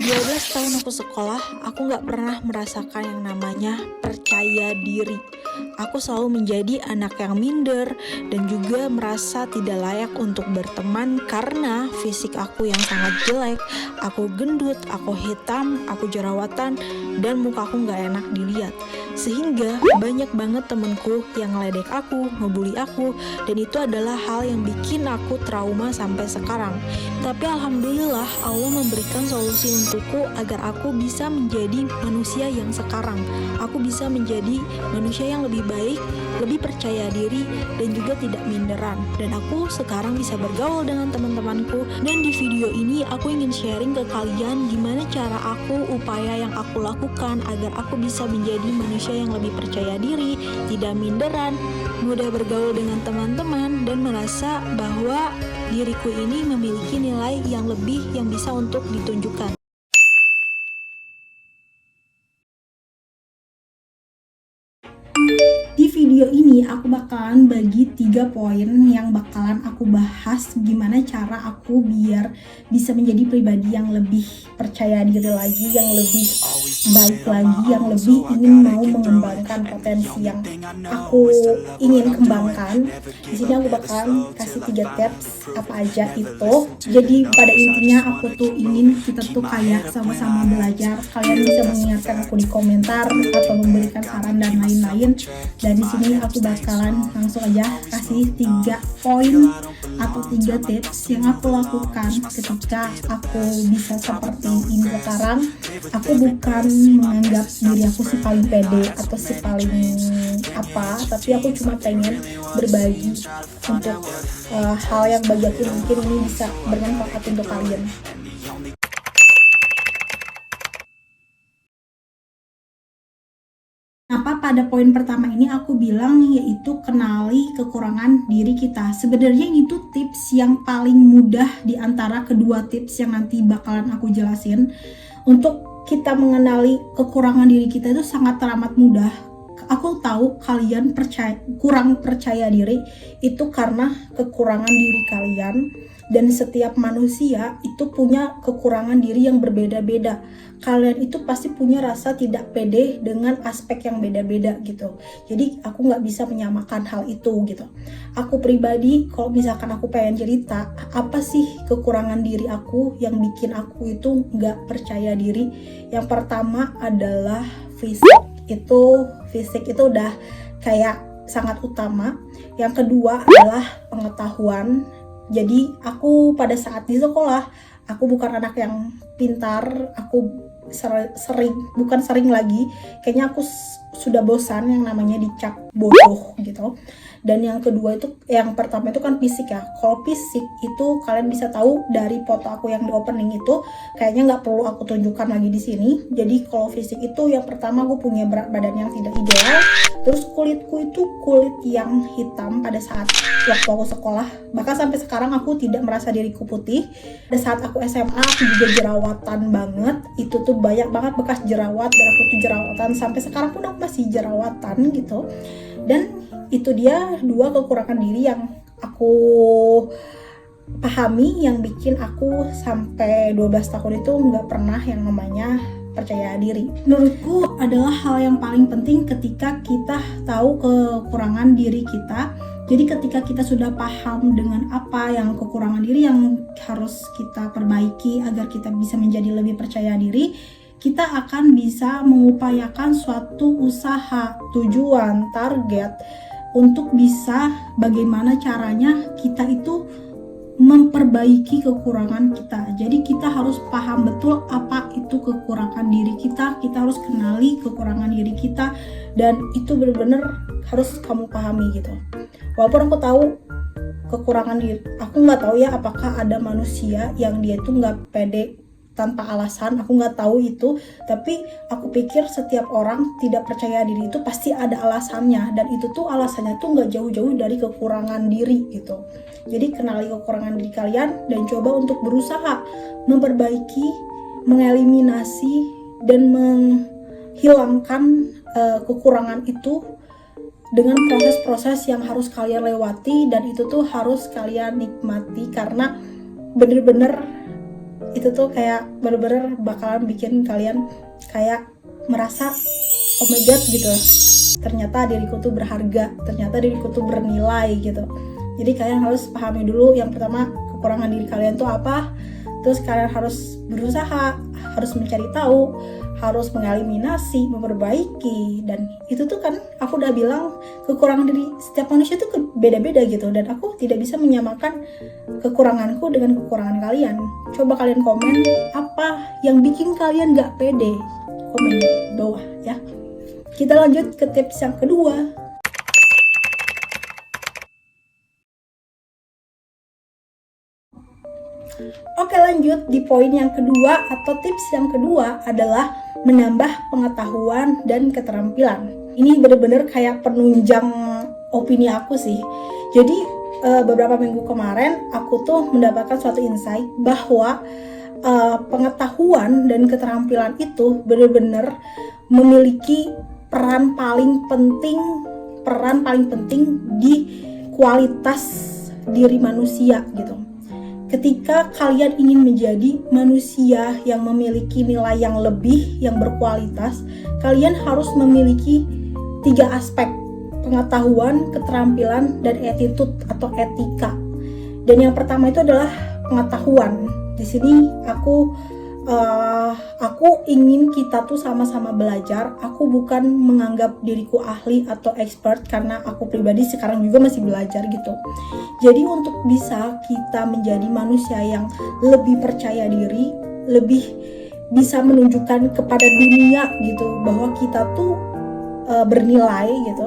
12 tahun aku sekolah, aku nggak pernah merasakan yang namanya percaya diri. Aku selalu menjadi anak yang minder dan juga merasa tidak layak untuk berteman karena fisik aku yang sangat jelek. Aku gendut, aku hitam, aku jerawatan, dan muka aku nggak enak dilihat. Sehingga banyak banget temenku yang ngeledek aku, ngebully aku, dan itu adalah hal yang bikin aku trauma sampai sekarang. Tapi alhamdulillah Allah memberikan solusi untukku agar aku bisa menjadi manusia yang sekarang. Aku bisa menjadi manusia yang lebih baik, lebih percaya diri, dan juga tidak minderan. Dan aku sekarang bisa bergaul dengan teman-temanku. Dan di video ini aku ingin sharing ke kalian gimana cara aku, upaya yang aku lakukan agar aku bisa menjadi manusia yang lebih percaya diri, tidak minderan, mudah bergaul dengan teman-teman, dan merasa bahwa diriku ini memiliki nilai yang lebih yang bisa untuk ditunjukkan. Di video ini aku bakalan bagi 3 poin yang bakalan aku bahas gimana cara aku biar bisa menjadi pribadi yang lebih percaya diri lagi, yang lebih baik lagi, yang lebih ingin mau mengembangkan potensi yang aku ingin kembangkan. Di sini aku bakalan kasih 3 tips apa aja itu. Jadi pada intinya aku tuh ingin kita tuh kayak sama-sama belajar. Kalian bisa mengingatkan aku di komentar atau memberikan saran dan lain-lain. Dan di sini aku bakalan langsung aja kasih 3 poin atau 3 tips yang aku lakukan ketika aku bisa seperti ini sekarang. Aku bukan menganggap diri aku si paling pede atau si paling apa, tapi aku cuma pengen berbagi untuk hal yang bagi aku mungkin ini bisa bermanfaat untuk kalian. Kenapa pada poin pertama ini aku bilang yaitu kenali kekurangan diri kita. Sebenarnya itu tips yang paling mudah di antara kedua tips yang nanti bakalan aku jelasin. Untuk kita mengenali kekurangan diri kita itu sangat teramat mudah. Aku tahu kalian kurang percaya diri itu karena kekurangan diri kalian, dan setiap manusia itu punya kekurangan diri yang berbeda-beda. Kalian itu pasti punya rasa tidak pede dengan aspek yang beda-beda gitu. Jadi aku nggak bisa menyamakan hal itu gitu. Aku pribadi kalau misalkan aku pengen cerita apa sih kekurangan diri aku yang bikin aku itu nggak percaya diri, yang pertama adalah fisik. Fisik itu udah kayak sangat utama. Yang kedua adalah pengetahuan. Jadi aku pada saat di sekolah, aku bukan anak yang pintar, aku bukan sering lagi, kayaknya aku sudah bosan yang namanya dicap bodoh gitu. Dan yang kedua itu, yang pertama itu kan fisik ya. Kalau fisik itu kalian bisa tahu dari foto aku yang di opening itu, kayaknya nggak perlu aku tunjukkan lagi di sini. Jadi kalau fisik itu yang pertama aku punya berat badan yang tidak ideal, terus kulitku itu kulit yang hitam pada saat waktu aku sekolah. Bahkan sampai sekarang aku tidak merasa diriku putih. Pada saat aku SMA aku juga jerawatan banget. Itu tuh banyak banget bekas jerawat, dan aku tuh jerawatan sampai sekarang pun aku masih jerawatan gitu. Dan itu dia 2 kekurangan diri yang aku pahami yang bikin aku sampai 12 tahun itu nggak pernah yang namanya percaya diri. Menurutku adalah hal yang paling penting ketika kita tahu kekurangan diri kita. Jadi ketika kita sudah paham dengan apa yang kekurangan diri yang harus kita perbaiki agar kita bisa menjadi lebih percaya diri, kita akan bisa mengupayakan suatu usaha, tujuan, target untuk bisa bagaimana caranya kita itu memperbaiki kekurangan kita. Jadi kita harus paham betul apa itu kekurangan diri kita harus kenali kekurangan diri kita, dan itu benar-benar harus kamu pahami gitu. Walaupun aku tahu kekurangan diri, aku nggak tahu ya apakah ada manusia yang dia itu nggak pede tanpa alasan, aku nggak tahu itu, tapi aku pikir setiap orang tidak percaya diri itu pasti ada alasannya, dan itu tuh alasannya tuh nggak jauh-jauh dari kekurangan diri gitu. Jadi kenali kekurangan diri kalian dan coba untuk berusaha memperbaiki, mengeliminasi, dan menghilangkan kekurangan itu dengan proses-proses yang harus kalian lewati, dan itu tuh harus kalian nikmati karena bener-bener itu tuh kayak bener-bener bakalan bikin kalian kayak merasa oh my god gitu, ternyata diriku tuh berharga, ternyata diriku tuh bernilai gitu. Jadi kalian harus pahami dulu yang pertama kekurangan diri kalian tuh apa, terus kalian harus berusaha, harus mencari tahu, harus mengeliminasi, memperbaiki. Dan itu tuh kan aku udah bilang kekurangan diri setiap manusia tuh beda-beda gitu, dan aku tidak bisa menyamakan kekuranganku dengan kekurangan kalian. Coba kalian komen apa yang bikin kalian gak pede, komen di bawah ya. Kita lanjut ke tips yang kedua. Oke, lanjut di poin yang kedua atau tips yang kedua adalah menambah pengetahuan dan keterampilan. Ini bener-bener kayak penunjang opini aku sih. Jadi beberapa minggu kemarin aku tuh mendapatkan suatu insight bahwa pengetahuan dan keterampilan itu bener-bener memiliki peran paling penting di kualitas diri manusia gitu. Ketika kalian ingin menjadi manusia yang memiliki nilai yang lebih, yang berkualitas, kalian harus memiliki 3 aspek: pengetahuan, keterampilan, dan attitude atau etika. Dan yang pertama itu adalah pengetahuan. Di sini aku ingin kita tuh sama-sama belajar. Aku bukan menganggap diriku ahli atau expert karena aku pribadi sekarang juga masih belajar gitu. Jadi untuk bisa kita menjadi manusia yang lebih percaya diri, lebih bisa menunjukkan kepada dunia gitu bahwa kita tuh bernilai gitu,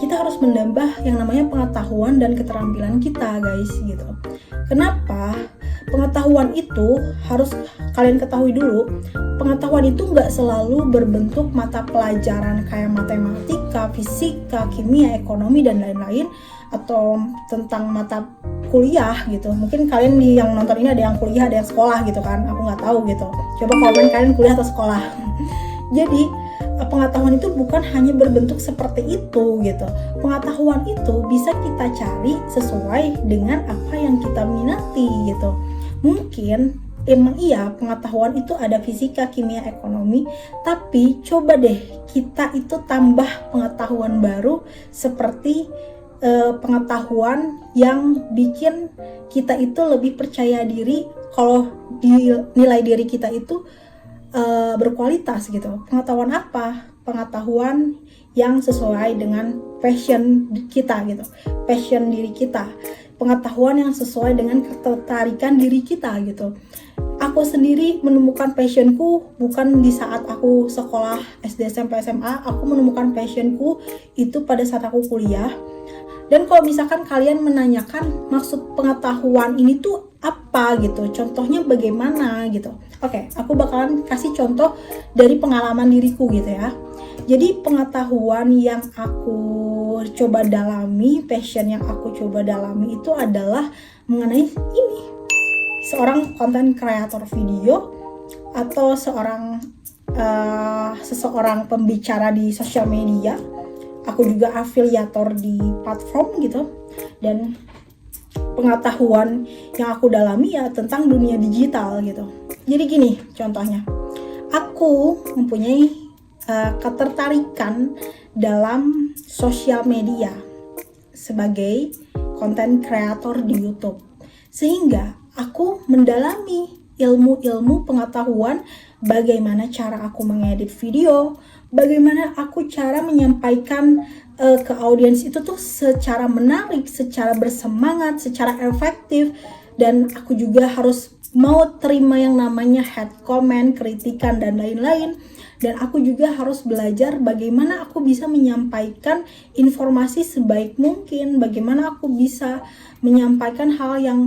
kita harus menambah yang namanya pengetahuan dan keterampilan kita guys gitu. Kenapa? Pengetahuan itu harus kalian ketahui dulu, pengetahuan itu nggak selalu berbentuk mata pelajaran kayak matematika, fisika, kimia, ekonomi, dan lain-lain, atau tentang mata kuliah gitu. Mungkin kalian yang nonton ini ada yang kuliah, ada yang sekolah gitu kan, aku nggak tahu gitu. Coba komen kalian kuliah atau sekolah. Jadi pengetahuan itu bukan hanya berbentuk seperti itu gitu. Pengetahuan itu bisa kita cari sesuai dengan apa yang kita minati gitu. Mungkin emang iya pengetahuan itu ada fisika, kimia, ekonomi, tapi coba deh kita itu tambah pengetahuan baru seperti pengetahuan yang bikin kita itu lebih percaya diri kalau nilai diri kita itu berkualitas gitu. Pengetahuan apa? Pengetahuan yang sesuai dengan passion kita gitu, passion diri kita, pengetahuan yang sesuai dengan ketertarikan diri kita gitu. Aku sendiri menemukan passionku bukan di saat aku sekolah SD, SMP, SMA. Aku menemukan passionku itu pada saat aku kuliah. Dan kalau misalkan kalian menanyakan maksud pengetahuan ini tuh apa gitu, contohnya bagaimana gitu. Oke, aku bakalan kasih contoh dari pengalaman diriku gitu ya. Jadi pengetahuan yang aku coba dalami, passion yang aku coba dalami itu adalah mengenai ini. Seorang content creator video atau seseorang pembicara di sosial media. Aku juga afiliator di platform gitu. Dan pengetahuan yang aku dalami ya tentang dunia digital gitu. Jadi gini contohnya, aku mempunyai ketertarikan dalam sosial media sebagai content creator di YouTube, sehingga aku mendalami ilmu-ilmu pengetahuan bagaimana cara aku mengedit video, bagaimana aku cara menyampaikan ke audiens itu tuh secara menarik, secara bersemangat, secara efektif. Dan aku juga harus mau terima yang namanya hate comment, kritikan, dan lain-lain. Dan aku juga harus belajar bagaimana aku bisa menyampaikan informasi sebaik mungkin, bagaimana aku bisa menyampaikan hal yang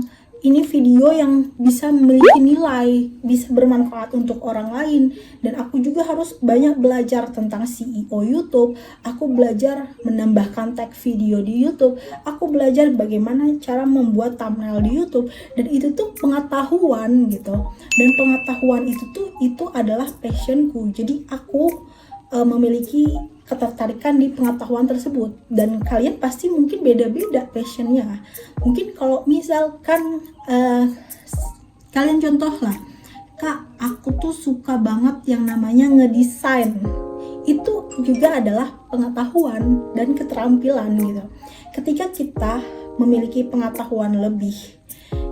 ini video yang bisa memiliki nilai, bisa bermanfaat untuk orang lain. Dan aku juga harus banyak belajar tentang SEO YouTube. Aku belajar menambahkan tag video di YouTube. Aku belajar bagaimana cara membuat thumbnail di YouTube. Dan itu tuh pengetahuan gitu. Dan pengetahuan itu adalah passionku. Jadi aku memiliki ketertarikan di pengetahuan tersebut. Dan kalian pasti mungkin beda-beda passionnya. Mungkin kalau misalkan kalian contoh lah, Kak, aku tuh suka banget yang namanya ngedesain. Itu juga adalah pengetahuan dan keterampilan gitu. Ketika kita memiliki pengetahuan lebih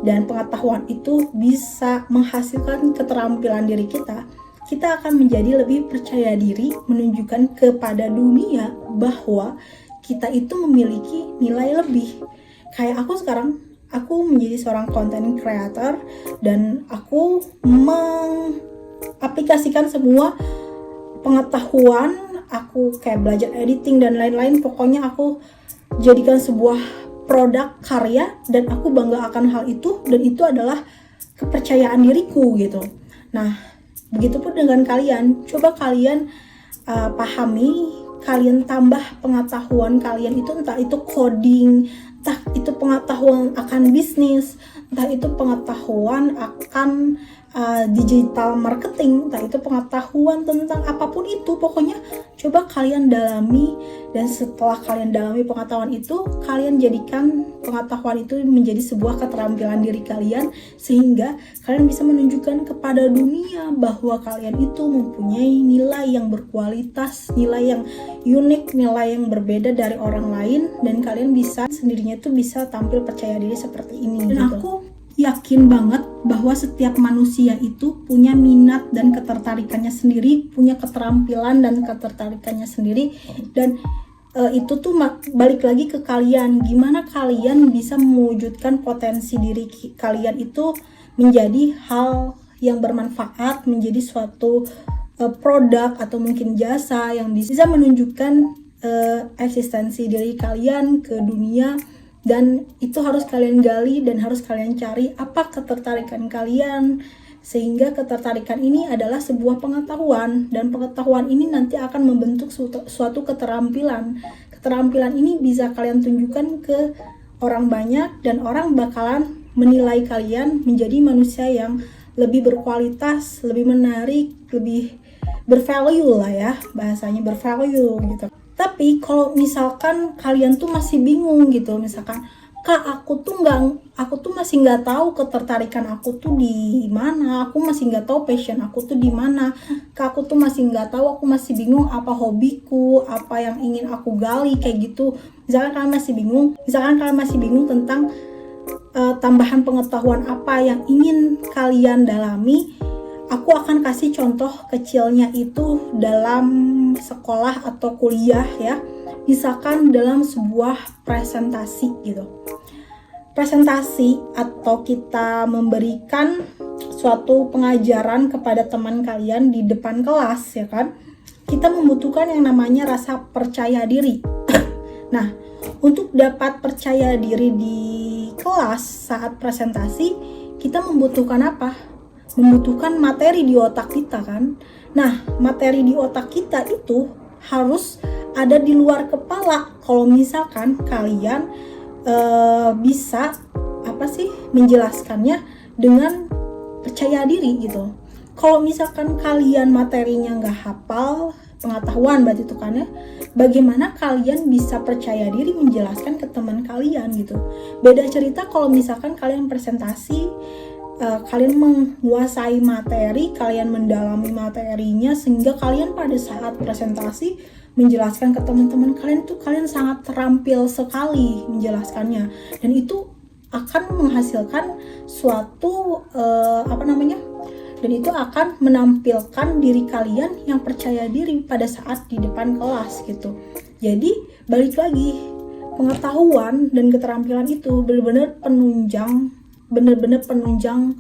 dan pengetahuan itu bisa menghasilkan keterampilan diri kita, kita akan menjadi lebih percaya diri, menunjukkan kepada dunia bahwa kita itu memiliki nilai lebih. Kayak aku sekarang, aku menjadi seorang content creator dan aku mengaplikasikan semua pengetahuan aku, kayak belajar editing dan lain-lain. Pokoknya aku jadikan sebuah produk karya dan aku bangga akan hal itu, dan itu adalah kepercayaan diriku gitu. Nah, begitupun dengan kalian. Coba kalian pahami, kalian tambah pengetahuan kalian itu, entah itu coding, entah itu pengetahuan akan bisnis, entah itu pengetahuan akan digital marketing, entah itu pengetahuan tentang apapun itu. Pokoknya coba kalian dalami, dan setelah kalian dalami pengetahuan itu, kalian jadikan pengetahuan itu menjadi sebuah keterampilan diri kalian, sehingga kalian bisa menunjukkan kepada dunia bahwa kalian itu mempunyai nilai yang berkualitas, nilai yang unik, nilai yang berbeda dari orang lain, dan kalian bisa sendirinya itu bisa tampil percaya diri seperti ini. Dan gitu. Aku yakin banget bahwa setiap manusia itu punya minat dan ketertarikannya sendiri, punya keterampilan dan ketertarikannya sendiri, dan itu tuh balik lagi ke kalian, gimana kalian bisa mewujudkan potensi diri kalian itu menjadi hal yang bermanfaat, menjadi suatu produk atau mungkin jasa yang bisa menunjukkan eksistensi diri kalian ke dunia. Dan itu harus kalian gali dan harus kalian cari apa ketertarikan kalian, sehingga ketertarikan ini adalah sebuah pengetahuan, dan pengetahuan ini nanti akan membentuk suatu keterampilan. Keterampilan ini bisa kalian tunjukkan ke orang banyak, dan orang bakalan menilai kalian menjadi manusia yang lebih berkualitas, lebih menarik, lebih bervalue lah ya, bahasanya bervalue gitu. Tapi kalau misalkan kalian tuh masih bingung gitu, misalkan, Kak, aku tuh masih nggak tahu ketertarikan aku tuh di mana, aku masih nggak tahu passion aku tuh di mana, Kak, aku tuh masih nggak tahu, aku masih bingung apa hobiku, apa yang ingin aku gali, kayak gitu. Misalkan kalian masih bingung tentang tambahan pengetahuan apa yang ingin kalian dalami, aku akan kasih contoh kecilnya itu dalam sekolah atau kuliah ya. Misalkan dalam sebuah presentasi gitu. Presentasi atau kita memberikan suatu pengajaran kepada teman kalian di depan kelas ya kan. Kita membutuhkan yang namanya rasa percaya diri. Nah, untuk dapat percaya diri di kelas saat presentasi, kita membutuhkan apa? Membutuhkan materi di otak kita kan. Nah, materi di otak kita itu harus ada di luar kepala. Kalau misalkan kalian bisa menjelaskannya dengan percaya diri gitu. Kalau misalkan kalian materinya nggak hafal, pengetahuan berarti itu kan ya, bagaimana kalian bisa percaya diri menjelaskan ke teman kalian gitu. Beda cerita kalau misalkan kalian presentasi, kalian menguasai materi, kalian mendalami materinya, sehingga kalian pada saat presentasi menjelaskan ke teman-teman kalian tuh kalian sangat terampil sekali menjelaskannya, dan itu akan menghasilkan suatu dan itu akan menampilkan diri kalian yang percaya diri pada saat di depan kelas gitu. Jadi balik lagi, pengetahuan dan keterampilan itu benar-benar penunjang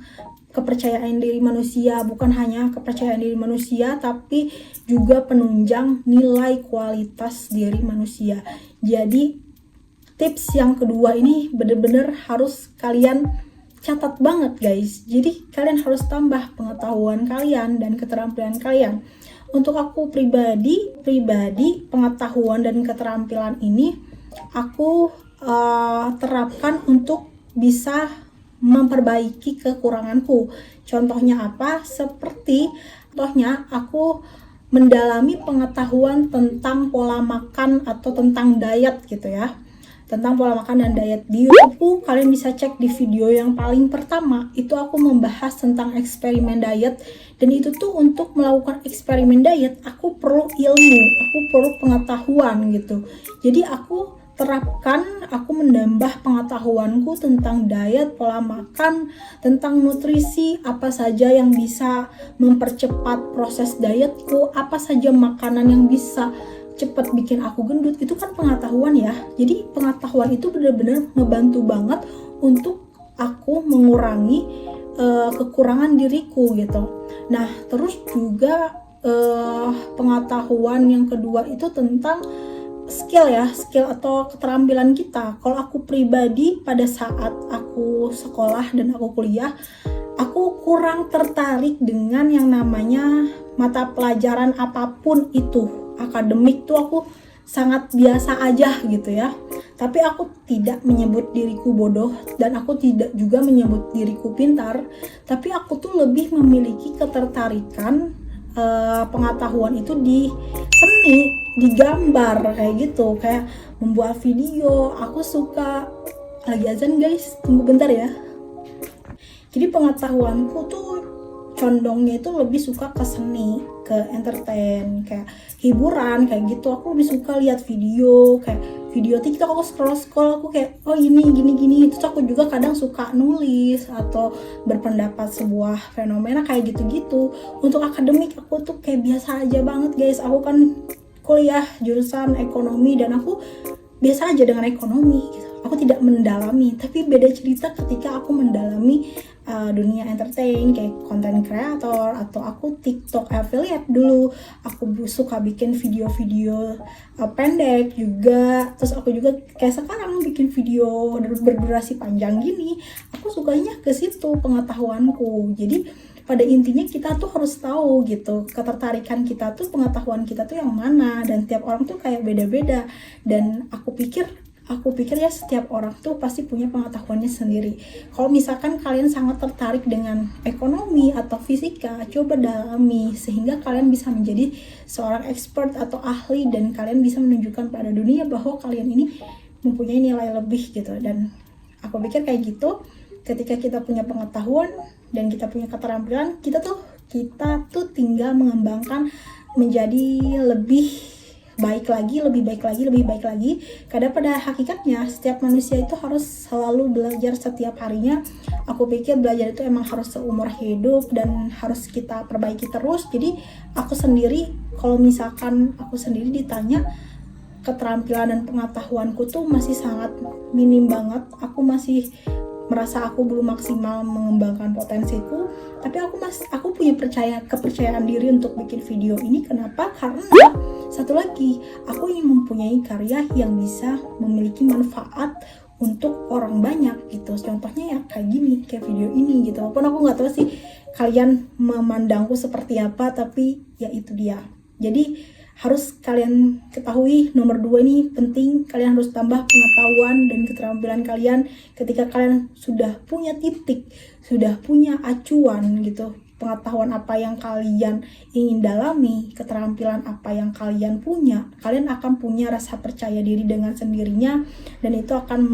kepercayaan diri manusia, bukan hanya kepercayaan diri manusia, tapi juga penunjang nilai kualitas diri manusia. Jadi tips yang kedua ini benar-benar harus kalian catat banget guys. Jadi kalian harus tambah pengetahuan kalian dan keterampilan kalian. Untuk aku pribadi pengetahuan dan keterampilan ini aku terapkan untuk bisa memperbaiki kekuranganku. Contohnya apa? Contohnya aku mendalami pengetahuan tentang pola makan atau tentang diet gitu ya. tentang pola makan dan diet. Di YouTube kalian bisa cek di video yang paling pertama, itu aku membahas tentang eksperimen diet. Dan itu tuh untuk melakukan eksperimen diet, aku perlu ilmu, aku perlu pengetahuan gitu. Jadi aku terapkan, aku menambah pengetahuanku tentang diet, pola makan, tentang nutrisi, apa saja yang bisa mempercepat proses dietku, apa saja makanan yang bisa cepat bikin aku gendut. Itu kan pengetahuan ya. Jadi pengetahuan itu benar-benar ngebantu banget untuk aku mengurangi kekurangan diriku gitu. Nah, terus juga pengetahuan yang kedua itu tentang skill ya, skill atau keterampilan kita. Kalau aku pribadi pada saat aku sekolah dan aku kuliah, aku kurang tertarik dengan yang namanya mata pelajaran apapun itu. Akademik tuh aku sangat biasa aja gitu ya. Tapi aku tidak menyebut diriku bodoh dan aku tidak juga menyebut diriku pintar. Tapi aku tuh lebih memiliki ketertarikan pengetahuan itu di seni, di gambar kayak gitu, kayak membuat video. Aku suka, lagi azan guys, tunggu bentar ya. Jadi pengetahuanku tuh condongnya itu lebih suka ke seni, ke entertain, kayak hiburan kayak gitu. Aku lebih suka lihat video, kayak video TikTok. Aku scroll aku kayak oh ini gini. Terus aku juga kadang suka nulis atau berpendapat sebuah fenomena kayak gitu-gitu. Untuk akademik aku tuh kayak biasa aja banget guys. Aku kan kuliah jurusan ekonomi dan aku biasa aja dengan ekonomi gitu. Aku tidak mendalami, tapi beda cerita ketika aku mendalami dunia entertain kayak content creator atau aku TikTok affiliate dulu. Aku suka bikin video-video pendek juga. Terus aku juga kayak sekarang bikin video berdurasi panjang gini. Aku sukanya ke situ pengetahuanku. Jadi pada intinya kita tuh harus tahu gitu, ketertarikan kita tuh, pengetahuan kita tuh yang mana, dan tiap orang tuh kayak beda-beda. Dan aku pikir ya setiap orang tuh pasti punya pengetahuannya sendiri. Kalau misalkan kalian sangat tertarik dengan ekonomi atau fisika, coba dalami sehingga kalian bisa menjadi seorang expert atau ahli dan kalian bisa menunjukkan pada dunia bahwa kalian ini mempunyai nilai lebih gitu. Dan aku pikir kayak gitu, ketika kita punya pengetahuan dan kita punya keterampilan, kita tuh tinggal mengembangkan menjadi lebih baik lagi. Karena pada hakikatnya setiap manusia itu harus selalu belajar setiap harinya. Aku pikir belajar itu emang harus seumur hidup dan harus kita perbaiki terus. Jadi kalau misalkan aku sendiri ditanya keterampilan dan pengetahuanku tuh masih sangat minim banget. Aku masih merasa aku belum maksimal mengembangkan potensiku, tapi aku punya kepercayaan diri untuk bikin video ini. Kenapa? Karena satu lagi, aku ingin mempunyai karya yang bisa memiliki manfaat untuk orang banyak gitu. Contohnya ya kayak gini, kayak video ini gitu. Walaupun aku nggak tahu sih kalian memandangku seperti apa, tapi ya itu dia. Jadi harus kalian ketahui, nomor 2 ini penting. Kalian harus tambah pengetahuan dan keterampilan kalian. Ketika kalian sudah punya titik, sudah punya acuan gitu, pengetahuan apa yang kalian ingin dalami, keterampilan apa yang kalian punya, kalian akan punya rasa percaya diri dengan sendirinya. Dan itu akan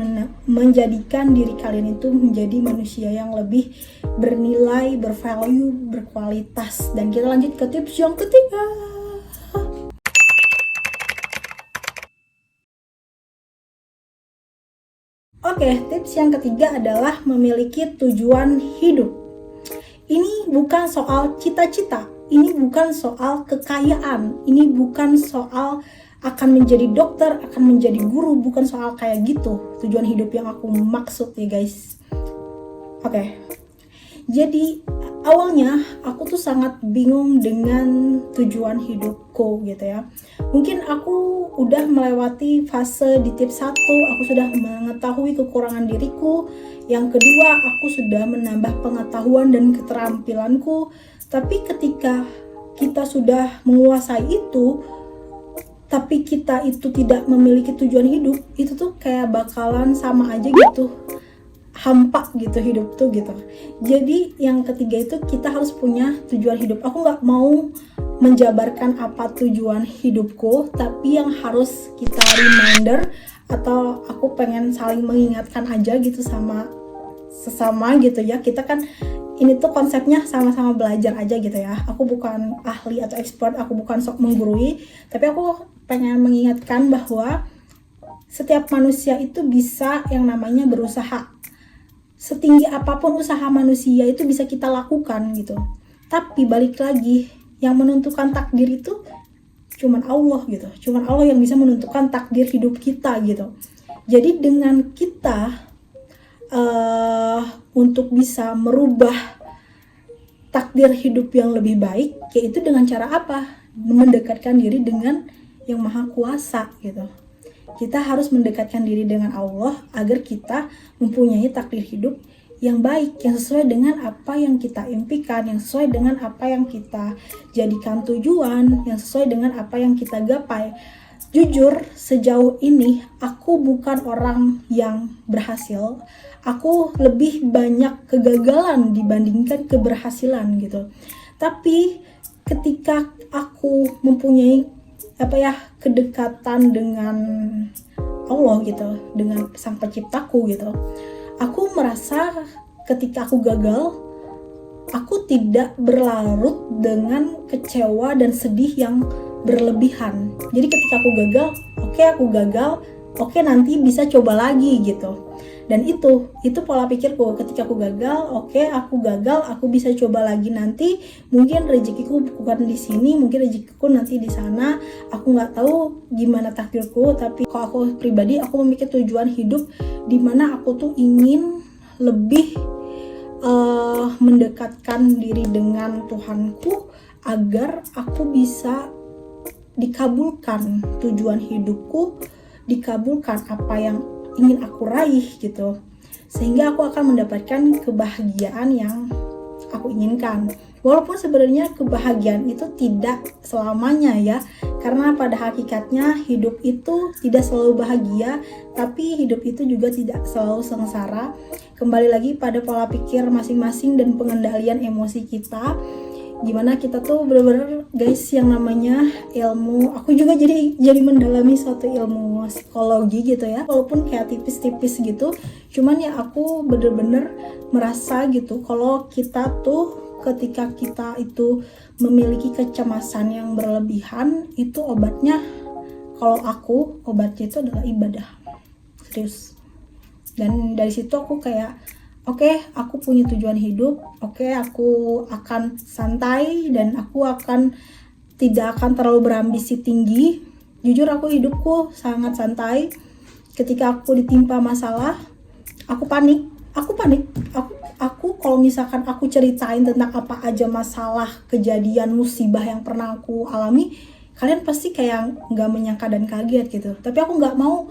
menjadikan diri kalian itu menjadi manusia yang lebih bernilai, bervalue, berkualitas. Dan kita lanjut ke tips yang ketiga. Oke, tips yang ketiga adalah memiliki tujuan hidup. Ini bukan soal cita-cita, ini bukan soal kekayaan, ini bukan soal akan menjadi dokter, akan menjadi guru, bukan soal kayak gitu tujuan hidup yang aku maksud ya guys. Oke, jadi awalnya aku tuh sangat bingung dengan tujuan hidupku gitu ya. Mungkin aku udah melewati fase di tips 1, aku sudah mengetahui kekurangan diriku. Yang kedua, aku sudah menambah pengetahuan dan keterampilanku. Tapi ketika kita sudah menguasai itu, tapi kita itu tidak memiliki tujuan hidup, itu tuh kayak bakalan sama aja gitu, hampa gitu hidup tuh gitu. Jadi yang ketiga itu kita harus punya tujuan hidup. Aku nggak mau menjabarkan apa tujuan hidupku, tapi yang harus kita reminder atau aku pengen saling mengingatkan aja gitu sama sesama gitu ya. Kita kan ini tuh konsepnya sama-sama belajar aja gitu ya. Aku bukan ahli atau expert, aku bukan sok menggurui, tapi aku pengen mengingatkan bahwa setiap manusia itu bisa yang namanya berusaha. Setinggi apapun usaha manusia itu bisa kita lakukan gitu. Tapi balik lagi, yang menentukan takdir itu cuman Allah gitu. Cuman Allah yang bisa menentukan takdir hidup kita gitu. Jadi dengan kita untuk bisa merubah takdir hidup yang lebih baik, yaitu dengan cara apa? Mendekatkan diri dengan yang maha kuasa gitu. Kita harus mendekatkan diri dengan Allah agar kita mempunyai takdir hidup yang baik, yang sesuai dengan apa yang kita impikan, yang sesuai dengan apa yang kita jadikan tujuan, yang sesuai dengan apa yang kita gapai. Jujur, sejauh ini aku bukan orang yang berhasil. Aku lebih banyak kegagalan dibandingkan keberhasilan gitu. Tapi ketika aku mempunyai kedekatan dengan Allah gitu, dengan Sang Penciptaku gitu, aku merasa ketika aku gagal, aku tidak berlarut dengan kecewa dan sedih yang berlebihan. Jadi ketika aku gagal, aku gagal, nanti bisa coba lagi gitu. Dan itu pola pikirku. Ketika aku gagal, aku gagal, aku bisa coba lagi nanti. Mungkin rezekiku bukan di sini, mungkin rezekiku nanti di sana. Aku nggak tahu gimana takdirku, tapi kalau aku pribadi, aku memikir tujuan hidup di mana aku tuh ingin lebih mendekatkan diri dengan Tuhanku agar aku bisa dikabulkan tujuan hidupku, dikabulkan apa yang ingin aku raih gitu, sehingga aku akan mendapatkan kebahagiaan yang aku inginkan. Walaupun sebenarnya kebahagiaan itu tidak selamanya ya, karena pada hakikatnya hidup itu tidak selalu bahagia, tapi hidup itu juga tidak selalu sengsara. Kembali lagi pada pola pikir masing-masing dan pengendalian emosi kita. Gimana kita tuh bener-bener guys, yang namanya ilmu, aku juga jadi mendalami suatu ilmu psikologi gitu ya, walaupun kayak tipis-tipis gitu, cuman ya aku bener-bener merasa gitu kalau kita tuh ketika kita itu memiliki kecemasan yang berlebihan, itu obatnya, kalau aku obatnya itu adalah ibadah, serius. Dan dari situ aku kayak aku punya tujuan hidup, aku akan santai dan aku tidak akan terlalu berambisi tinggi. Jujur aku hidupku sangat santai. Ketika aku ditimpa masalah, aku panik. Aku kalau misalkan aku ceritain tentang apa aja masalah, kejadian, musibah yang pernah aku alami, kalian pasti kayak nggak menyangka dan kaget gitu. Tapi aku nggak mau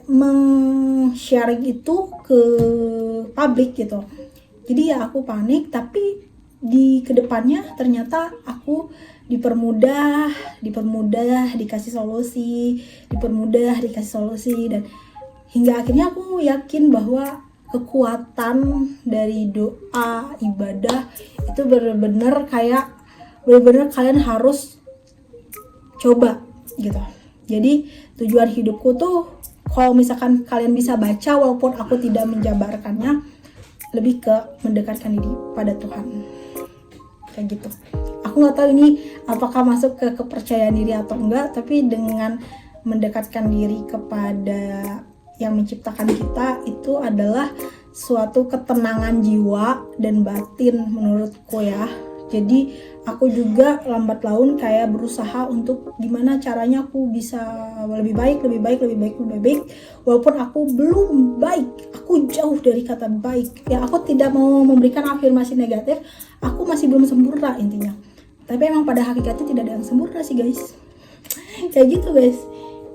meng-sharing itu ke publik gitu. Jadi ya aku panik, tapi di kedepannya ternyata aku dipermudah, dikasih solusi, dan hingga akhirnya aku yakin bahwa kekuatan dari doa, ibadah itu benar-benar kalian harus coba gitu. Jadi tujuan hidupku tuh, kalau misalkan kalian bisa baca, walaupun aku tidak menjabarkannya, lebih ke mendekatkan diri pada Tuhan, kayak gitu. Aku nggak tahu ini apakah masuk ke kepercayaan diri atau enggak, tapi dengan mendekatkan diri kepada yang menciptakan kita, itu adalah suatu ketenangan jiwa dan batin menurutku ya. Jadi aku juga lambat laun kayak berusaha untuk gimana caranya aku bisa lebih baik. Walaupun aku belum baik, aku jauh dari kata baik. Ya aku tidak mau memberikan afirmasi negatif, aku masih belum sempurna intinya. Tapi emang pada hakikatnya tidak ada yang sempurna sih guys. Kayak gitu guys.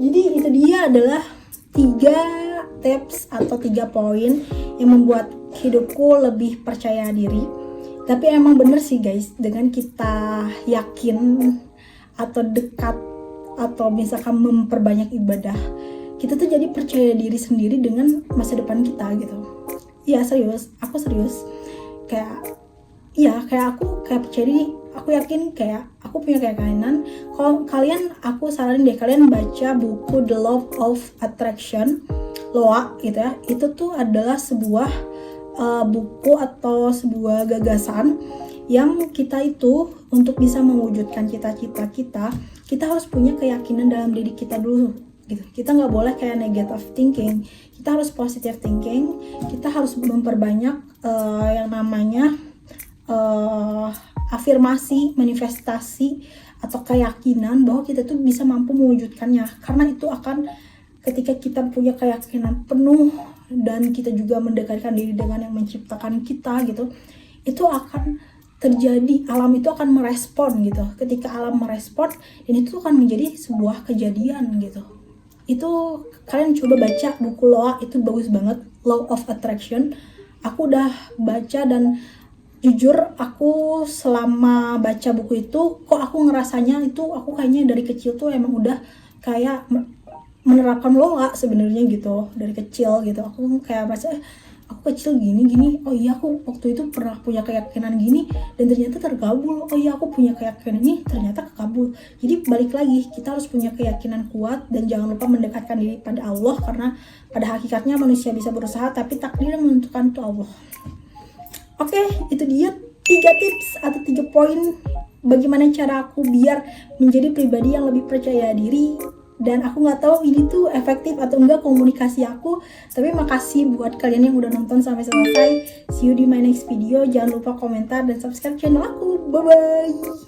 Jadi itu dia adalah 3 tips atau 3 poin yang membuat hidupku lebih percaya diri. Tapi emang bener sih guys, dengan kita yakin atau dekat atau misalkan memperbanyak ibadah, kita tuh jadi percaya diri sendiri dengan masa depan kita gitu. Iya serius, aku serius. Kayak aku percaya diri, aku yakin kayak aku punya keyakinan kalau aku saranin deh kalian baca buku The Law of Attraction, LOA gitu ya. Itu tuh adalah sebuah buku atau sebuah gagasan yang kita itu untuk bisa mewujudkan cita-cita kita harus punya keyakinan dalam diri kita dulu gitu. Kita nggak boleh kayak negative thinking, kita harus positive thinking, kita harus memperbanyak yang namanya afirmasi, manifestasi atau keyakinan bahwa kita tuh bisa mampu mewujudkannya, karena itu akan ketika kita punya keyakinan penuh dan kita juga mendekatkan diri dengan yang menciptakan kita gitu, itu akan terjadi, alam itu akan merespon gitu. Ketika alam merespon, dan itu akan menjadi sebuah kejadian gitu. Itu kalian coba baca buku LOA, itu bagus banget, Law of Attraction. Aku udah baca dan jujur aku selama baca buku itu kok aku ngerasanya itu aku kayaknya dari kecil tuh emang udah kayak menerapkan LOA sebenarnya gitu dari kecil gitu. Aku kayak merasa aku kecil gini, oh iya aku waktu itu pernah punya keyakinan gini dan ternyata terkabul, oh iya aku punya keyakinan ini ternyata kekabul. Jadi balik lagi, kita harus punya keyakinan kuat dan jangan lupa mendekatkan diri pada Allah, karena pada hakikatnya manusia bisa berusaha tapi takdir yang menentukan itu Allah. Oke, itu dia 3 tips atau 3 poin bagaimana cara aku biar menjadi pribadi yang lebih percaya diri. Dan aku nggak tahu ini tuh efektif atau enggak komunikasi aku, tapi makasih buat kalian yang udah nonton sampai selesai. See you di my next video. Jangan lupa komentar dan subscribe channel aku. Bye bye.